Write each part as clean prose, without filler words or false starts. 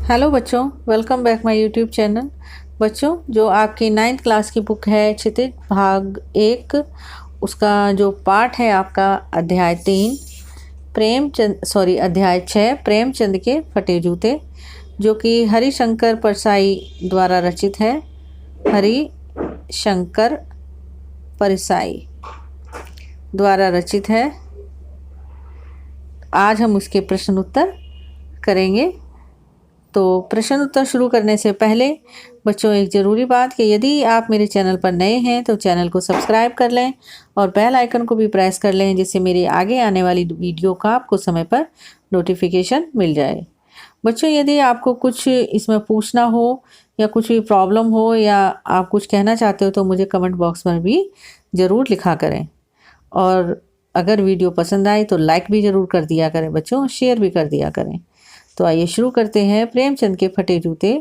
Hello बच्चों, welcome back my YouTube channel. बच्चों, जो आपकी 9th क्लास की बुक है क्षितिज भाग 1, उसका जो पाठ है आपका अध्याय 6 प्रेमचंद के फटे जूते, जो कि हरिशंकर परसाई द्वारा रचित है। हरिशंकर परसाई द्वारा रचित है। आज हम उसके प्रश्न उत्तर करेंगे। तो प्रश्न उत्तर शुरू करने से पहले बच्चों एक ज़रूरी बात कि यदि आप मेरे चैनल पर नए हैं तो चैनल को सब्सक्राइब कर लें और बेल आइकन को भी प्रेस कर लें, जिससे मेरी आगे आने वाली वीडियो का आपको समय पर नोटिफिकेशन मिल जाए। बच्चों, यदि आपको कुछ इसमें पूछना हो या कुछ भी प्रॉब्लम हो या आप कुछ कहना चाहते हो तो मुझे कमेंट बॉक्स में भी ज़रूर लिखा करें। और अगर वीडियो पसंद आए तो लाइक भी ज़रूर कर दिया करें बच्चों, शेयर भी कर दिया करें। तो आइए शुरू करते हैं प्रेमचंद के फटे जूते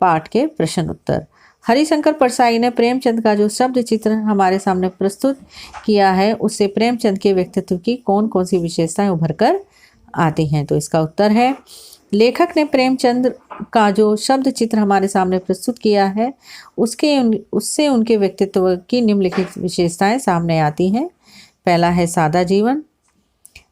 पाठ के प्रश्न उत्तर। हरिशंकर परसाई ने प्रेमचंद का जो शब्द चित्र हमारे सामने प्रस्तुत किया है, उससे प्रेमचंद के व्यक्तित्व की कौन कौन सी विशेषताएं उभर कर आती हैं। तो इसका उत्तर है, लेखक ने प्रेमचंद का जो शब्द चित्र हमारे सामने प्रस्तुत किया है उससे उनके व्यक्तित्व की निम्नलिखित विशेषताएं सामने आती हैं। पहला है सादा जीवन।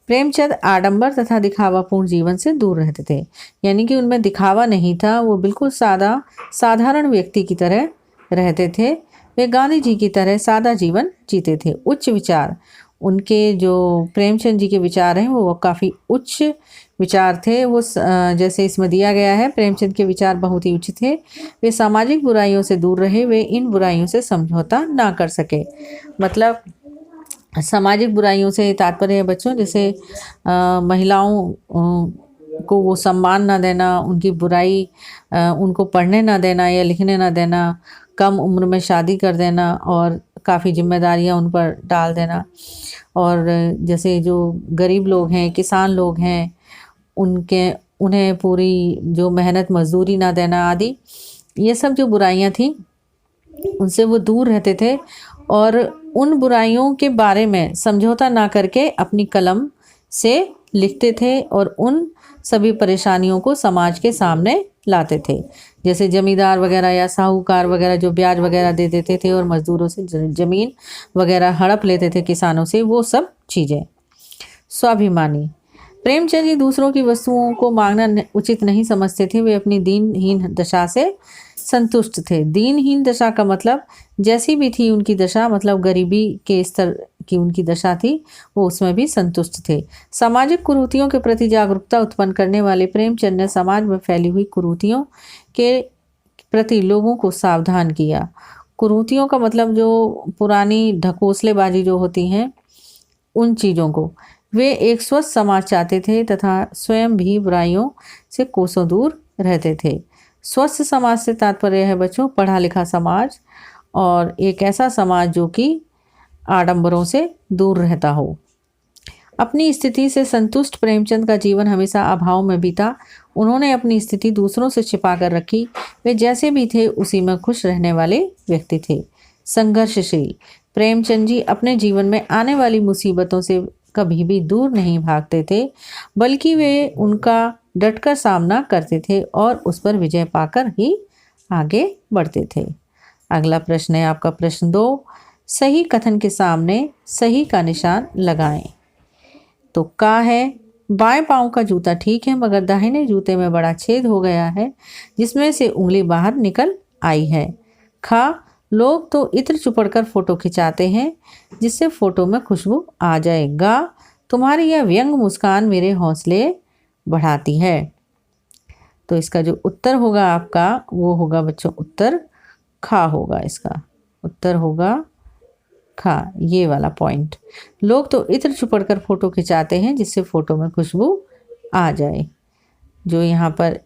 प्रेमचंद आडंबर तथा दिखावापूर्ण जीवन से दूर रहते थे, यानी कि उनमें दिखावा नहीं था। वो बिल्कुल साधारण व्यक्ति की तरह रहते थे। वे गांधी जी की तरह सादा जीवन जीते थे। उच्च विचार, उनके जो प्रेमचंद जी के विचार हैं वो काफ़ी उच्च विचार थे। वो जैसे इसमें दिया गया है, प्रेमचंद के विचार बहुत ही उच्च थे। वे सामाजिक बुराइयों से दूर रहे, वे इन बुराइयों से समझौता ना कर सके। मतलब सामाजिक बुराइयों से तात्पर्य है बच्चों, जैसे महिलाओं को वो सम्मान ना देना, उनकी बुराई, उनको पढ़ने ना देना या लिखने ना देना, कम उम्र में शादी कर देना और काफ़ी जिम्मेदारियां उन पर डाल देना। और जैसे जो गरीब लोग हैं, किसान लोग हैं, उन्हें पूरी जो मेहनत मजदूरी ना देना आदि, ये सब जो बुराइयां थी उनसे वो दूर रहते थे और उन बुराइयों के बारे में समझौता ना करके अपनी कलम से लिखते थे और उन सभी परेशानियों को समाज के सामने लाते थे। जैसे जमींदार वगैरह या साहूकार वगैरह जो ब्याज वगैरह दे देते थे और मजदूरों से ज़मीन वगैरह हड़प लेते थे किसानों से, वो सब चीज़ें। स्वाभिमानी, प्रेमचंद जी दूसरों की वस्तुओं को मांगना उचित नहीं समझते थे। वे अपनी दीनहीन दशा से संतुष्ट थे। दीनहीन दशा का मतलब जैसी भी थी उनकी दशा, मतलब गरीबी के स्तर की उनकी दशा थी, वो उसमें भी संतुष्ट थे। सामाजिक कुरीतियों के प्रति जागरूकता उत्पन्न करने वाले प्रेमचंद ने समाज में फैली हुई कुरीतियों के प्रति लोगों को सावधान किया। कुरीतियों का मतलब जो पुरानी ढकोसलेबाजी जो होती हैं, उन चीज़ों को। वे एक स्वस्थ समाज चाहते थे तथा स्वयं भी बुराइयों से कोसों दूर रहते थे। स्वस्थ समाज से तात्पर्य है बच्चों पढ़ा लिखा समाज और एक ऐसा समाज जो कि आडंबरों से दूर रहता हो। अपनी स्थिति से संतुष्ट प्रेमचंद का जीवन हमेशा अभाव में बीता। उन्होंने अपनी स्थिति दूसरों से छिपा कर रखी। वे जैसे भी थे उसी में खुश रहने वाले व्यक्ति थे। संघर्षशील, प्रेमचंद जी अपने जीवन में आने वाली मुसीबतों से कभी भी दूर नहीं भागते थे, बल्कि वे उनका डटकर सामना करते थे और उस पर विजय पाकर ही आगे बढ़ते थे। अगला प्रश्न है आपका प्रश्न 2। सही कथन के सामने सही का निशान लगाएं। तो का है, बाएं पांव का जूता ठीक है मगर दाहिने जूते में बड़ा छेद हो गया है जिसमें से उंगली बाहर निकल आई है। खा, लोग तो इत्र चुपड़कर फोटो खिंचाते हैं जिससे फोटो में खुशबू आ जाए। गा, तुम्हारी यह व्यंग मुस्कान मेरे हौसले बढ़ाती है। तो इसका जो उत्तर होगा आपका वो होगा बच्चों उत्तर खा होगा। इसका उत्तर होगा खा, ये वाला पॉइंट। लोग तो इत्र चुपड़कर फोटो खिंचाते हैं जिससे फोटो में खुशबू आ जाए। जो यहाँ पर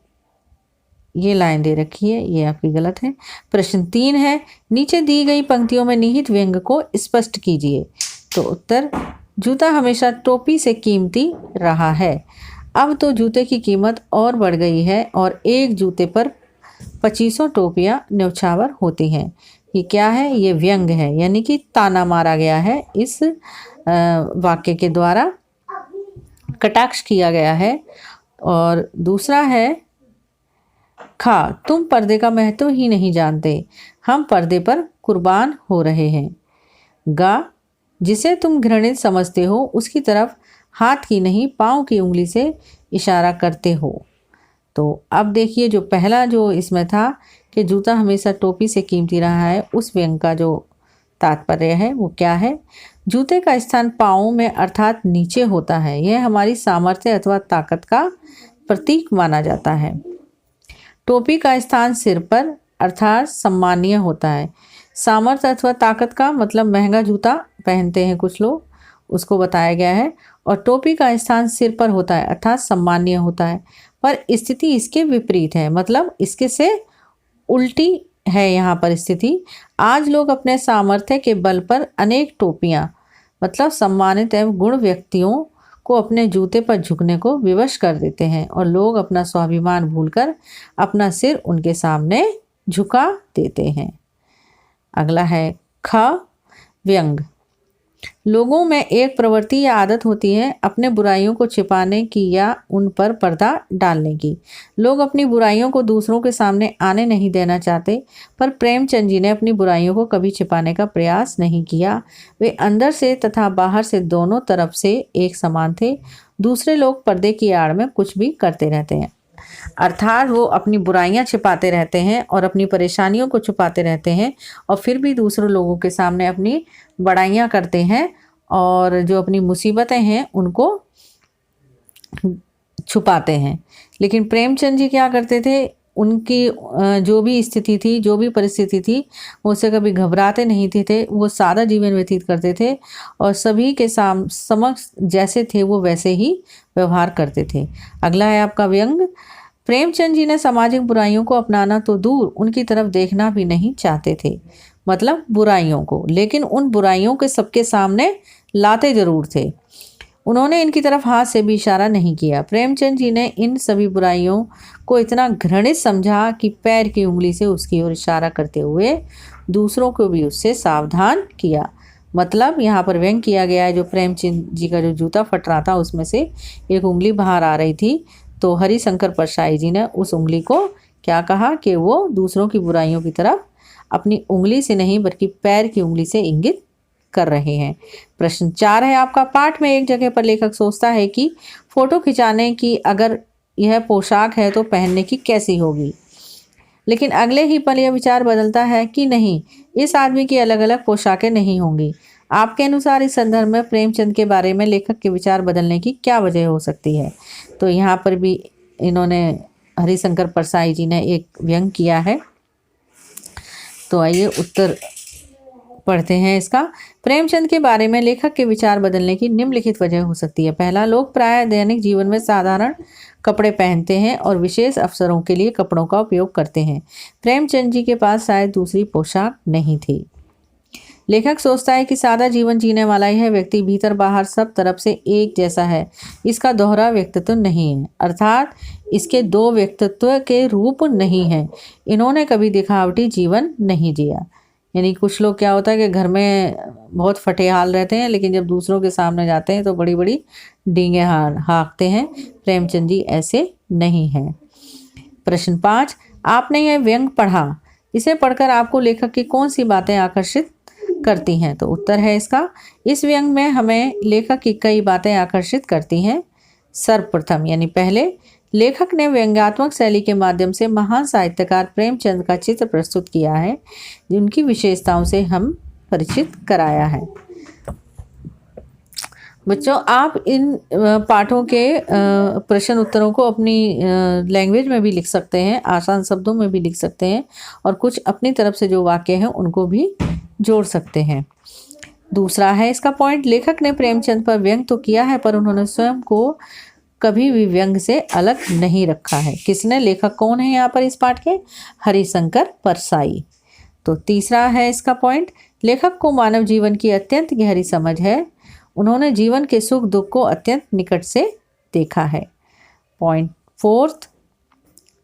ये लाइन दे रखी है ये आपकी गलत है। प्रश्न 3 है, नीचे दी गई पंक्तियों में निहित व्यंग को स्पष्ट कीजिए। तो उत्तर, जूता हमेशा टोपी से कीमती रहा है। अब तो जूते की कीमत और बढ़ गई है और एक जूते पर 2500 टोपियां न्यौछावर होती हैं। ये क्या है? ये व्यंग है, यानी कि ताना मारा गया है। इस वाक्य के द्वारा कटाक्ष किया गया है। और दूसरा है खा, तुम पर्दे का महत्व ही नहीं जानते, हम पर्दे पर कुर्बान हो रहे हैं। गा, जिसे तुम घृणित समझते हो उसकी तरफ हाथ की नहीं पाँव की उंगली से इशारा करते हो। तो अब देखिए, जो पहला जो इसमें था कि जूता हमेशा टोपी से कीमती रहा है, उस व्यंग का जो तात्पर्य है वो क्या है? जूते का स्थान पाँव में अर्थात नीचे होता है। यह हमारी सामर्थ्य अथवा ताकत का प्रतीक माना जाता है। टोपी का स्थान सिर पर अर्थात सम्मानीय होता है। सामर्थ्य अथवा ताकत का मतलब महंगा जूता पहनते हैं कुछ लोग, उसको बताया गया है। और टोपी का स्थान सिर पर होता है अर्थात सम्मानीय होता है, पर स्थिति इसके विपरीत है, मतलब इसके से उल्टी है यहाँ पर स्थिति। आज लोग अपने सामर्थ्य के बल पर अनेक टोपियाँ मतलब सम्मानित एवं गुण व्यक्तियों को अपने जूते पर झुकने को विवश कर देते हैं और लोग अपना स्वाभिमान भूलकर अपना सिर उनके सामने झुका देते हैं। अगला है ख, व्यंग। लोगों में एक प्रवृत्ति या आदत होती है अपने बुराइयों को छिपाने की या उन पर पर्दा डालने की। लोग अपनी बुराइयों को दूसरों के सामने आने नहीं देना चाहते, पर प्रेमचंद जी ने अपनी बुराइयों को कभी छिपाने का प्रयास नहीं किया। वे अंदर से तथा बाहर से दोनों तरफ से एक समान थे। दूसरे लोग पर्दे की आड़ में कुछ भी करते रहते हैं, अर्थात वो अपनी बुराइयां छिपाते रहते हैं और अपनी परेशानियों को छुपाते रहते हैं और फिर भी दूसरे लोगों के सामने अपनी बड़ाइयां करते हैं और जो अपनी मुसीबतें हैं उनको छुपाते हैं। लेकिन प्रेमचंद जी क्या करते थे? उनकी जो भी स्थिति थी, जो भी परिस्थिति थी, वो उससे कभी घबराते नहीं थे। वो सादा जीवन व्यतीत करते थे और सभी के समक्ष जैसे थे वो वैसे ही व्यवहार करते थे। अगला है आपका व्यंग। प्रेमचंद जी ने सामाजिक बुराइयों को अपनाना तो दूर, उनकी तरफ देखना भी नहीं चाहते थे, मतलब बुराइयों को, लेकिन उन बुराइयों के सबके सामने लाते जरूर थे। उन्होंने इनकी तरफ हाथ से भी इशारा नहीं किया। प्रेमचंद जी ने इन सभी बुराइयों को इतना घृणित समझा कि पैर की उंगली से उसकी ओर इशारा करते हुए दूसरों को भी उससे सावधान किया। मतलब यहाँ पर व्यंग किया गया है, जो प्रेमचंद जी का जो जूता फट रहा था उसमें से एक उंगली बाहर आ रही थी, तो हरिशंकर परसाई जी ने उस उंगली को क्या कहा कि वो दूसरों की बुराइयों की तरफ अपनी उंगली से नहीं बल्कि पैर की उंगली से इंगित कर रहे हैं। प्रश्न 4 है आपका। पाठ में एक जगह पर लेखक सोचता है कि फोटो खिंचाने की अगर यह पोशाक है तो पहनने की कैसी होगी, लेकिन अगले ही पल यह विचार बदलता है कि नहीं, इस आदमी की अलग अलग पोशाकें नहीं होंगी। आपके अनुसार इस संदर्भ में प्रेमचंद के बारे में लेखक के विचार बदलने की क्या वजह हो सकती है? तो यहाँ पर भी इन्होंने हरिशंकर परसाई जी ने एक व्यंग किया है। तो आइए उत्तर पढ़ते हैं इसका। प्रेमचंद के बारे में लेखक के विचार बदलने की निम्नलिखित वजह हो सकती है। पहला, लोग प्रायः दैनिक जीवन में साधारण कपड़े पहनते हैं और विशेष अवसरों के लिए कपड़ों का उपयोग करते हैं। प्रेमचंद जी के पास शायद दूसरी पोशाक नहीं थी। लेखक सोचता है कि सादा जीवन जीने वाला यह व्यक्ति भीतर बाहर सब तरफ से एक जैसा है, इसका दोहरा व्यक्तित्व नहीं है, अर्थात इसके दो व्यक्तित्व के रूप नहीं है। इन्होंने कभी दिखावटी जीवन नहीं जिया। यानी कुछ लोग क्या होता है कि घर में बहुत फटे हाल रहते हैं, लेकिन जब दूसरों के सामने जाते हैं तो बड़ी बड़ी डींगे हाँकते हैं। प्रेमचंद जी ऐसे नहीं हैं। प्रश्न 5, आपने यह व्यंग पढ़ा, इसे पढ़कर आपको लेखक की कौन सी बातें आकर्षित करती हैं? तो उत्तर है इसका, इस व्यंग में हमें लेखक की कई बातें आकर्षित करती हैं। सर्वप्रथम यानी पहले, लेखक ने व्यंग्यात्मक शैली के माध्यम से महान साहित्यकार प्रेमचंद का चित्र प्रस्तुत किया है, जिनकी विशेषताओं से हम परिचित कराया है। बच्चों, आप इन पाठों के प्रश्न उत्तरों को अपनी लैंग्वेज में भी लिख सकते हैं, आसान शब्दों में भी लिख सकते हैं और कुछ अपनी तरफ से जो वाक्य हैं उनको भी जोड़ सकते हैं। दूसरा है इसका पॉइंट, लेखक ने प्रेमचंद पर व्यंग तो किया है पर उन्होंने स्वयं को कभी भी व्यंग से अलग नहीं रखा है। किसने? लेखक कौन है यहाँ पर इस पाठ के? हरिशंकर परसाई। तो तीसरा है इसका पॉइंट, लेखक को मानव जीवन की अत्यंत गहरी समझ है, उन्होंने जीवन के सुख दुख को अत्यंत निकट से देखा है। पॉइंट 4,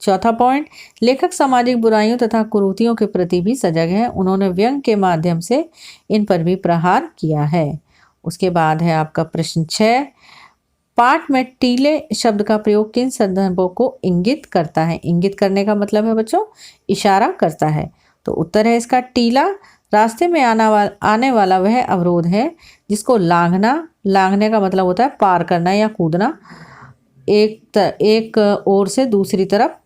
चौथा पॉइंट, लेखक सामाजिक बुराइयों तथा कुरीतियों के प्रति भी सजग है, उन्होंने व्यंग के माध्यम से इन पर भी प्रहार किया है। उसके बाद है आपका प्रश्न 6, पाठ में टीले शब्द का प्रयोग किन संदर्भों को इंगित करता है? इंगित करने का मतलब है बच्चों इशारा करता है। तो उत्तर है इसका टीला रास्ते में आने वाला वह अवरोध है जिसको लांघना, लांघने का मतलब होता है पार करना या कूदना, एक ओर से दूसरी तरफ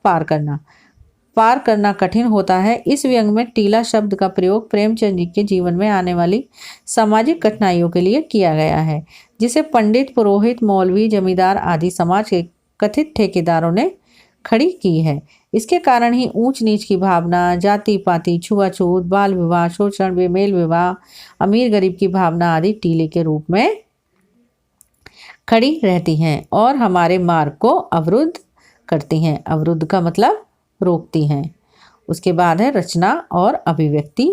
पार करना कठिन होता है। इस व्यंग में टीला शब्द का प्रयोग प्रेमचंद जी के जीवन में आने वाली सामाजिक कठिनाइयों के लिए किया गया है, जिसे पंडित, पुरोहित, मौलवी, जमींदार आदि समाज के कथित ठेकेदारों ने खड़ी की है। इसके कारण ही ऊंच नीच की भावना, जाति पाति, छुआछूत, बाल विवाह, शोषण, बेमेल विवाह, अमीर गरीब की भावना आदि टीले के रूप में खड़ी रहती हैं और हमारे मार्ग को अवरुद्ध करती हैं। अवरुद्ध का मतलब रोकती हैं। उसके बाद है रचना और अभिव्यक्ति।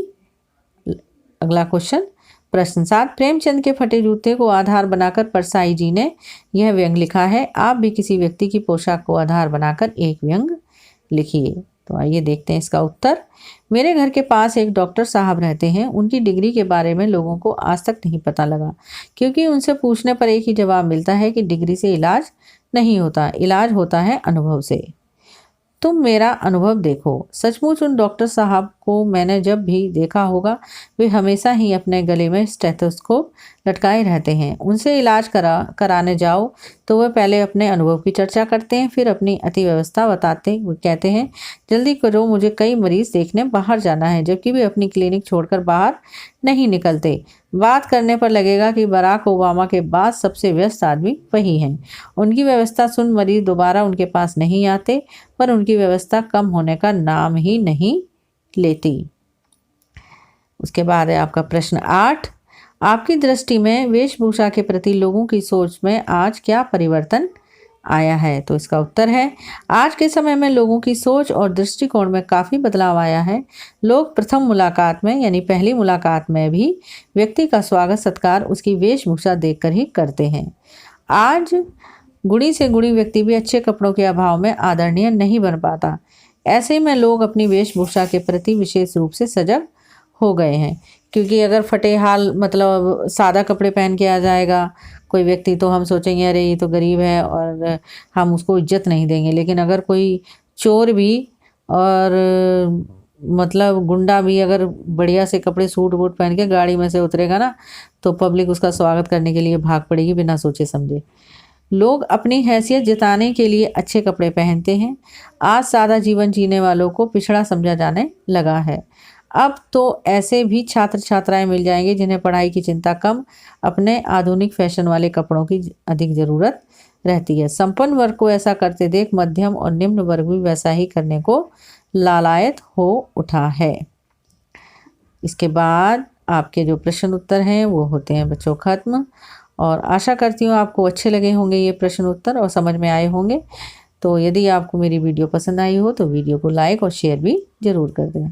अगला क्वेश्चन, प्रश्न 7, प्रेमचंद के फटे जूते को आधार बनाकर परसाई जी ने यह व्यंग लिखा है। आप भी किसी व्यक्ति की पोशाक को आधार बनाकर एक व्यंग लिखिए। तो आइए देखते हैं इसका उत्तर। मेरे घर के पास एक डॉक्टर साहब रहते हैं। उनकी डिग्री के बारे में लोगों को आज तक नहीं पता लगा, क्योंकि उनसे पूछने पर एक ही जवाब मिलता है कि डिग्री से इलाज नहीं होता, इलाज होता है अनुभव से। तुम मेरा अनुभव देखो। सचमुच उन डॉक्टर साहब को मैंने जब भी देखा होगा वे हमेशा ही अपने गले में स्टेथोस्कोप लटकाए रहते हैं। उनसे इलाज कराने जाओ तो वह पहले अपने अनुभव की चर्चा करते हैं, फिर अपनी अति व्यवस्था बताते वो कहते हैं जल्दी करो, मुझे कई मरीज देखने बाहर जाना है, जबकि वे अपनी क्लिनिक छोड़कर बाहर नहीं निकलते। बात करने पर लगेगा कि बराक ओबामा के बाद सबसे व्यस्त आदमी वही हैं। उनकी व्यवस्था सुन मरीज दोबारा उनके पास नहीं आते, पर उनकी व्यवस्था कम होने का नाम ही नहीं लेती। उसके बाद है आपका प्रश्न 8, आपकी दृष्टि में वेशभूषा के प्रति लोगों की सोच में आज क्या परिवर्तन आया है? तो इसका उत्तर है आज के समय में लोगों की सोच और दृष्टिकोण में काफ़ी बदलाव आया है। लोग प्रथम मुलाकात में यानी पहली मुलाकात में भी व्यक्ति का स्वागत सत्कार उसकी वेशभूषा देखकर ही करते हैं। आज गुणी से गुणी व्यक्ति भी अच्छे कपड़ों के अभाव में आदरणीय नहीं बन पाता। ऐसे में लोग अपनी वेशभूषा के प्रति विशेष रूप से सजग हो गए हैं, क्योंकि अगर फटे हाल मतलब सादा कपड़े पहन के आ जाएगा कोई व्यक्ति तो हम सोचेंगे अरे ये तो गरीब है और हम उसको इज्जत नहीं देंगे। लेकिन अगर कोई चोर भी और मतलब गुंडा भी अगर बढ़िया से कपड़े सूट वूट पहन के गाड़ी में से उतरेगा ना, तो पब्लिक उसका स्वागत करने के लिए भाग पड़ेगी बिना सोचे समझे। लोग अपनी हैसियत जताने के लिए अच्छे कपड़े पहनते हैं। आज सादा जीवन जीने वालों को पिछड़ा समझा जाने लगा है। अब तो ऐसे भी छात्र छात्राएं मिल जाएंगे जिन्हें पढ़ाई की चिंता कम, अपने आधुनिक फैशन वाले कपड़ों की अधिक ज़रूरत रहती है। संपन्न वर्ग को ऐसा करते देख मध्यम और निम्न वर्ग भी वैसा ही करने को लालायत हो उठा है। इसके बाद आपके जो प्रश्न उत्तर हैं वो होते हैं बच्चों खत्म, और आशा करती हूँ आपको अच्छे लगे होंगे ये प्रश्न उत्तर और समझ में आए होंगे। तो यदि आपको मेरी वीडियो पसंद आई हो तो वीडियो को लाइक और शेयर भी ज़रूर कर दें।